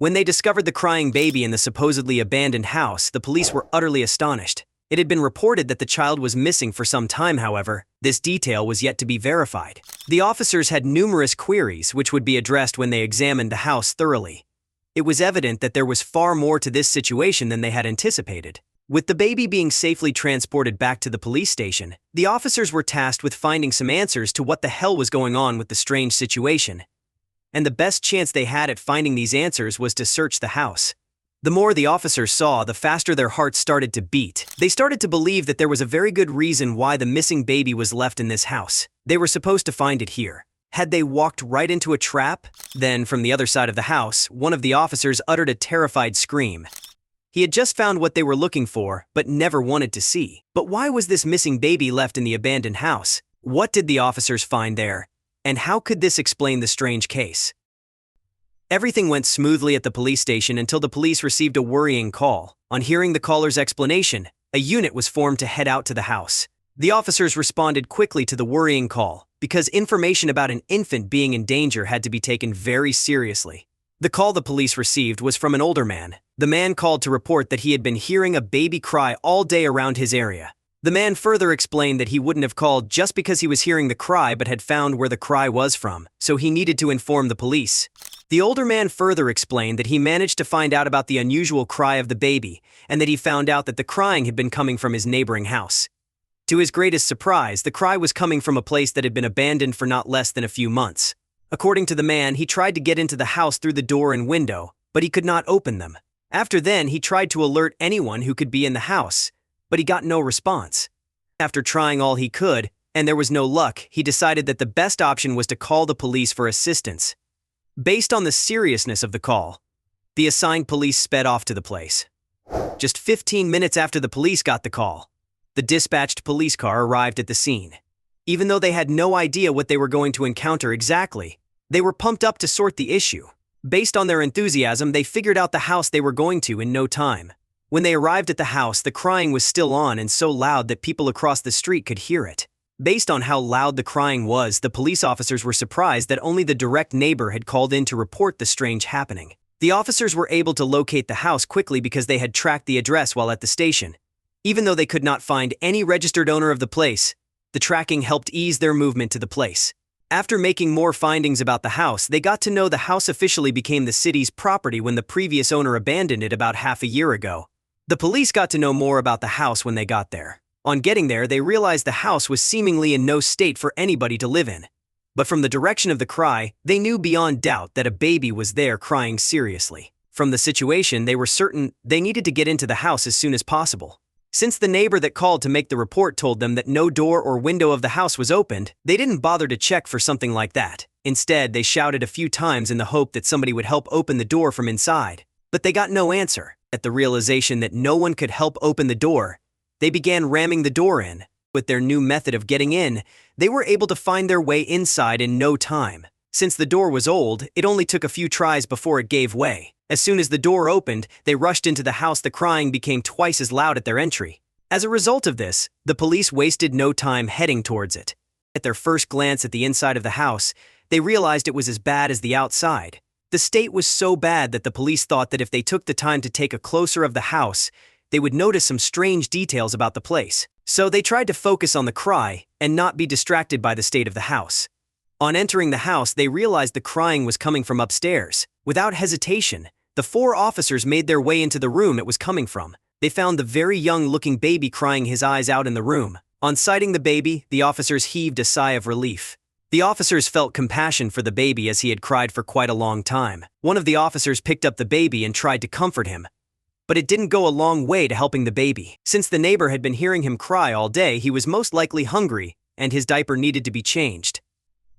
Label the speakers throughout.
Speaker 1: When they discovered the crying baby in the supposedly abandoned house, the police were utterly astonished. It had been reported that the child was missing for some time, however. This detail was yet to be verified. The officers had numerous queries which would be addressed when they examined the house thoroughly. It was evident that there was far more to this situation than they had anticipated. With the baby being safely transported back to the police station, the officers were tasked with finding some answers to what the hell was going on with the strange situation. And the best chance they had at finding these answers was to search the house. The more the officers saw, the faster their hearts started to beat. They started to believe that there was a very good reason why the missing baby was left in this house. They were supposed to find it here. Had they walked right into a trap? Then, from the other side of the house, one of the officers uttered a terrified scream. He had just found what they were looking for, but never wanted to see. But why was this missing baby left in the abandoned house? What did the officers find there? And how could this explain the strange case? Everything went smoothly at the police station until the police received a worrying call. On hearing the caller's explanation, a unit was formed to head out to the house. The officers responded quickly to the worrying call, because information about an infant being in danger had to be taken very seriously. The call the police received was from an older man. The man called to report that he had been hearing a baby cry all day around his area. The man further explained that he wouldn't have called just because he was hearing the cry but had found where the cry was from, so he needed to inform the police. The older man further explained that he managed to find out about the unusual cry of the baby, and that he found out that the crying had been coming from his neighboring house. To his greatest surprise, the cry was coming from a place that had been abandoned for not less than a few months. According to the man, he tried to get into the house through the door and window, but he could not open them. After then, he tried to alert anyone who could be in the house, but he got no response. After trying all he could, and there was no luck, he decided that the best option was to call the police for assistance. Based on the seriousness of the call, the assigned police sped off to the place. Just 15 minutes after the police got the call, the dispatched police car arrived at the scene. Even though they had no idea what they were going to encounter exactly, they were pumped up to sort the issue. Based on their enthusiasm, they figured out the house they were going to in no time. When they arrived at the house, the crying was still on and so loud that people across the street could hear it. Based on how loud the crying was, the police officers were surprised that only the direct neighbor had called in to report the strange happening. The officers were able to locate the house quickly because they had tracked the address while at the station. Even though they could not find any registered owner of the place, the tracking helped ease their movement to the place. After making more findings about the house, they got to know the house officially became the city's property when the previous owner abandoned it about half a year ago. The police got to know more about the house when they got there. On getting there, they realized the house was seemingly in no state for anybody to live in. But from the direction of the cry, they knew beyond doubt that a baby was there crying seriously. From the situation, they were certain they needed to get into the house as soon as possible. Since the neighbor that called to make the report told them that no door or window of the house was opened, they didn't bother to check for something like that. Instead, they shouted a few times in the hope that somebody would help open the door from inside. But they got no answer. At the realization that no one could help open the door, they began ramming the door in. With their new method of getting in, they were able to find their way inside in no time. Since the door was old, it only took a few tries before it gave way. As soon as the door opened, they rushed into the house. The crying became twice as loud at their entry. As a result of this, the police wasted no time heading towards it. At their first glance at the inside of the house, they realized it was as bad as the outside. The state was so bad that the police thought that if they took the time to take a closer of the house, they would notice some strange details about the place. So they tried to focus on the cry and not be distracted by the state of the house. On entering the house, they realized the crying was coming from upstairs. Without hesitation, the 4 officers made their way into the room it was coming from. They found the very young-looking baby crying his eyes out in the room. On sighting the baby, the officers heaved a sigh of relief. The officers felt compassion for the baby as he had cried for quite a long time. One of the officers picked up the baby and tried to comfort him. But it didn't go a long way to helping the baby. Since the neighbor had been hearing him cry all day, he was most likely hungry, and his diaper needed to be changed.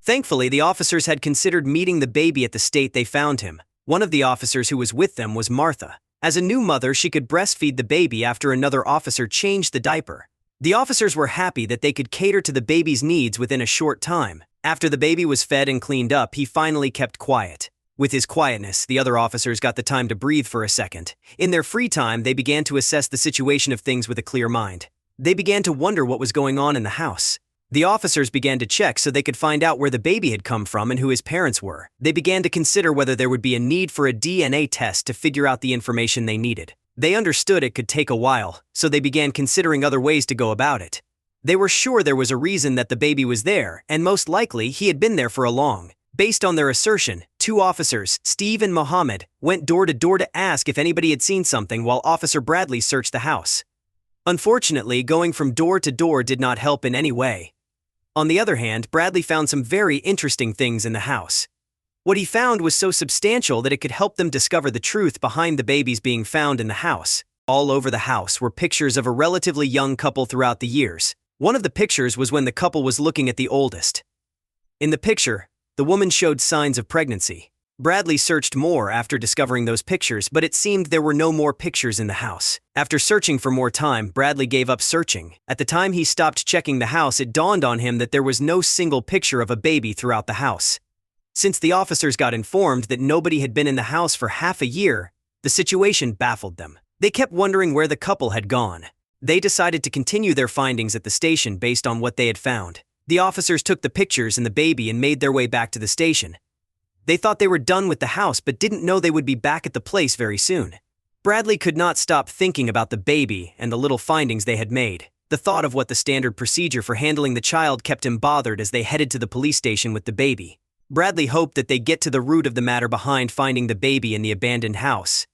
Speaker 1: Thankfully, the officers had considered meeting the baby at the state they found him. One of the officers who was with them was Martha. As a new mother, she could breastfeed the baby after another officer changed the diaper. The officers were happy that they could cater to the baby's needs within a short time. After the baby was fed and cleaned up, he finally kept quiet. With his quietness, the other officers got the time to breathe for a second. In their free time, they began to assess the situation of things with a clear mind. They began to wonder what was going on in the house. The officers began to check so they could find out where the baby had come from and who his parents were. They began to consider whether there would be a need for a DNA test to figure out the information they needed. They understood it could take a while, so they began considering other ways to go about it. They were sure there was a reason that the baby was there, and most likely he had been there for a long. Based on their assertion, 2 officers, Steve and Mohammed, went door to door to ask if anybody had seen something while Officer Bradley searched the house. Unfortunately, going from door to door did not help in any way. On the other hand, Bradley found some very interesting things in the house. What he found was so substantial that it could help them discover the truth behind the babies being found in the house. All over the house were pictures of a relatively young couple throughout the years. One of the pictures was when the couple was looking at the oldest. In the picture, the woman showed signs of pregnancy. Bradley searched more after discovering those pictures, but it seemed there were no more pictures in the house. After searching for more time, Bradley gave up searching. At the time he stopped checking the house, it dawned on him that there was no single picture of a baby throughout the house. Since the officers got informed that nobody had been in the house for half a year, the situation baffled them. They kept wondering where the couple had gone. They decided to continue their findings at the station based on what they had found. The officers took the pictures and the baby and made their way back to the station. They thought they were done with the house but didn't know they would be back at the place very soon. Bradley could not stop thinking about the baby and the little findings they had made. The thought of what the standard procedure for handling the child kept him bothered as they headed to the police station with the baby. Bradley hoped that they get to the root of the matter behind finding the baby in the abandoned house.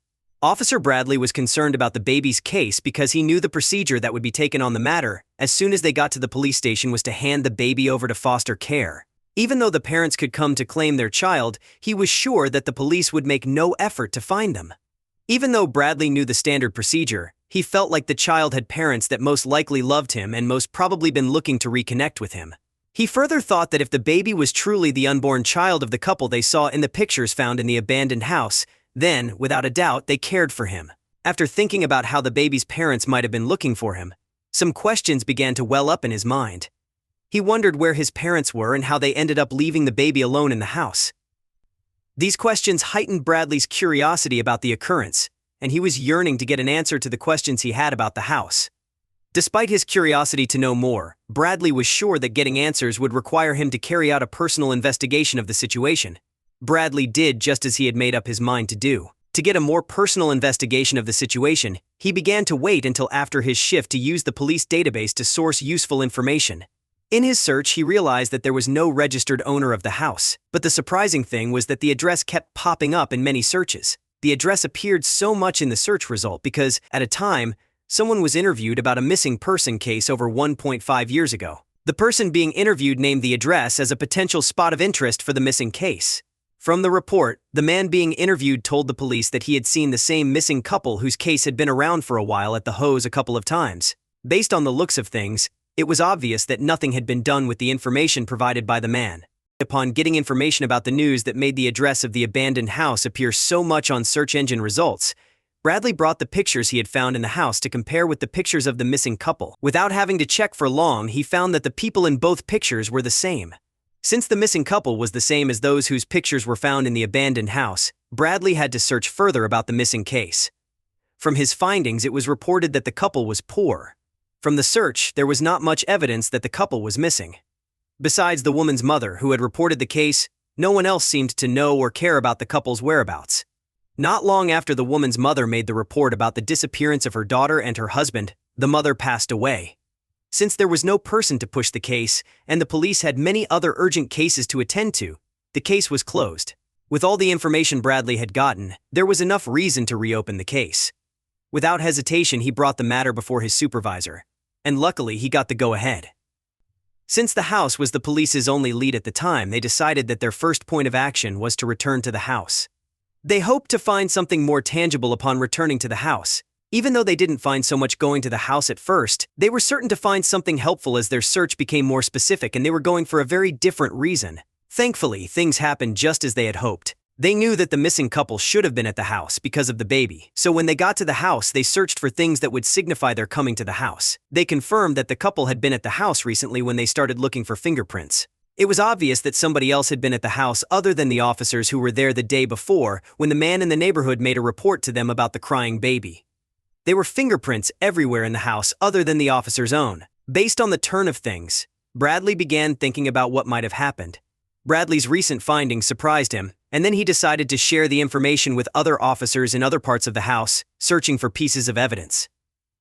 Speaker 1: Officer Bradley was concerned about the baby's case because he knew the procedure that would be taken on the matter as soon as they got to the police station was to hand the baby over to foster care. Even though the parents could come to claim their child, he was sure that the police would make no effort to find them. Even though Bradley knew the standard procedure, he felt like the child had parents that most likely loved him and most probably been looking to reconnect with him. He further thought that if the baby was truly the unborn child of the couple they saw in the pictures found in the abandoned house, then, without a doubt, they cared for him. After thinking about how the baby's parents might have been looking for him, some questions began to well up in his mind. He wondered where his parents were and how they ended up leaving the baby alone in the house. These questions heightened Bradley's curiosity about the occurrence, and he was yearning to get an answer to the questions he had about the house. Despite his curiosity to know more, Bradley was sure that getting answers would require him to carry out a personal investigation of the situation. Bradley did just as he had made up his mind to do. To get a more personal investigation of the situation, he began to wait until after his shift to use the police database to source useful information. In his search, he realized that there was no registered owner of the house, but the surprising thing was that the address kept popping up in many searches. The address appeared so much in the search result because, at a time, someone was interviewed about a missing person case over 1.5 years ago. The person being interviewed named the address as a potential spot of interest for the missing case. From the report, the man being interviewed told the police that he had seen the same missing couple whose case had been around for a while at the hose a couple of times. Based on the looks of things, it was obvious that nothing had been done with the information provided by the man. Upon getting information about the news that made the address of the abandoned house appear so much on search engine results, Bradley brought the pictures he had found in the house to compare with the pictures of the missing couple. Without having to check for long, he found that the people in both pictures were the same. Since the missing couple was the same as those whose pictures were found in the abandoned house, Bradley had to search further about the missing case. From his findings, it was reported that the couple was poor. From the search, there was not much evidence that the couple was missing. Besides the woman's mother, who had reported the case, no one else seemed to know or care about the couple's whereabouts. Not long after the woman's mother made the report about the disappearance of her daughter and her husband, the mother passed away. Since there was no person to push the case, and the police had many other urgent cases to attend to, the case was closed. With all the information Bradley had gotten, there was enough reason to reopen the case. Without hesitation, he brought the matter before his supervisor, and luckily he got the go-ahead. Since the house was the police's only lead at the time, they decided that their first point of action was to return to the house. They hoped to find something more tangible upon returning to the house. Even though they didn't find so much going to the house at first, they were certain to find something helpful as their search became more specific and they were going for a very different reason. Thankfully, things happened just as they had hoped. They knew that the missing couple should have been at the house because of the baby, so when they got to the house, they searched for things that would signify their coming to the house. They confirmed that the couple had been at the house recently when they started looking for fingerprints. It was obvious that somebody else had been at the house other than the officers who were there the day before when the man in the neighborhood made a report to them about the crying baby. There were fingerprints everywhere in the house other than the officer's own. Based on the turn of things, Bradley began thinking about what might have happened. Bradley's recent findings surprised him, and then he decided to share the information with other officers in other parts of the house, searching for pieces of evidence.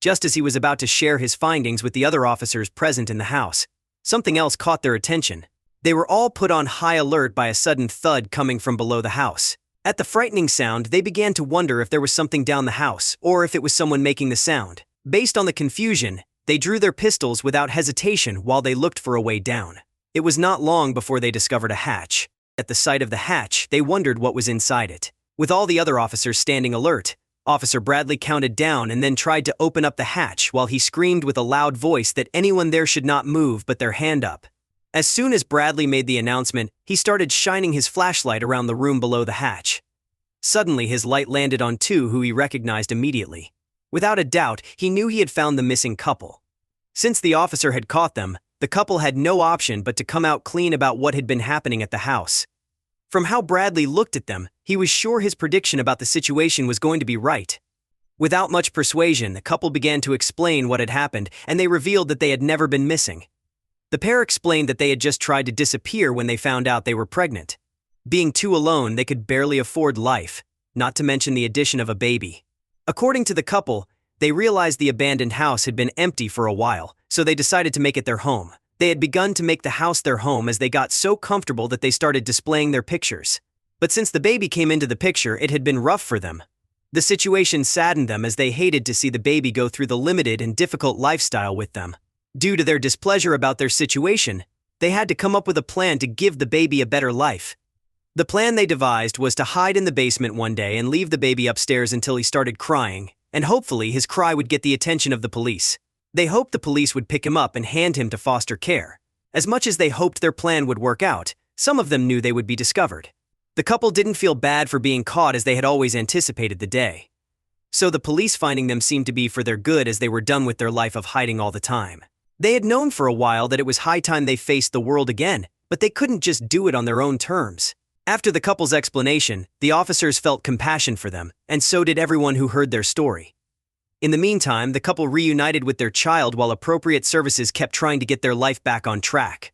Speaker 1: Just as he was about to share his findings with the other officers present in the house, something else caught their attention. They were all put on high alert by a sudden thud coming from below the house. At the frightening sound, they began to wonder if there was something down the house, or if it was someone making the sound. Based on the confusion, they drew their pistols without hesitation while they looked for a way down. It was not long before they discovered a hatch. At the sight of the hatch, they wondered what was inside it. With all the other officers standing alert, Officer Bradley counted down and then tried to open up the hatch while he screamed with a loud voice that anyone there should not move but their hand up. As soon as Bradley made the announcement, he started shining his flashlight around the room below the hatch. Suddenly, his light landed on two who he recognized immediately. Without a doubt, he knew he had found the missing couple. Since the officer had caught them, the couple had no option but to come out clean about what had been happening at the house. From how Bradley looked at them, he was sure his prediction about the situation was going to be right. Without much persuasion, the couple began to explain what had happened, and they revealed that they had never been missing. The pair explained that they had just tried to disappear when they found out they were pregnant. Being two alone, they could barely afford life, not to mention the addition of a baby. According to the couple, they realized the abandoned house had been empty for a while, so they decided to make it their home. They had begun to make the house their home as they got so comfortable that they started displaying their pictures. But since the baby came into the picture, it had been rough for them. The situation saddened them as they hated to see the baby go through the limited and difficult lifestyle with them. Due to their displeasure about their situation, they had to come up with a plan to give the baby a better life. The plan they devised was to hide in the basement one day and leave the baby upstairs until he started crying, and hopefully his cry would get the attention of the police. They hoped the police would pick him up and hand him to foster care. As much as they hoped their plan would work out, some of them knew they would be discovered. The couple didn't feel bad for being caught as they had always anticipated the day. So the police finding them seemed to be for their good as they were done with their life of hiding all the time. They had known for a while that it was high time they faced the world again, but they couldn't just do it on their own terms. After the couple's explanation, the officers felt compassion for them, and so did everyone who heard their story. In the meantime, the couple reunited with their child while appropriate services kept trying to get their life back on track.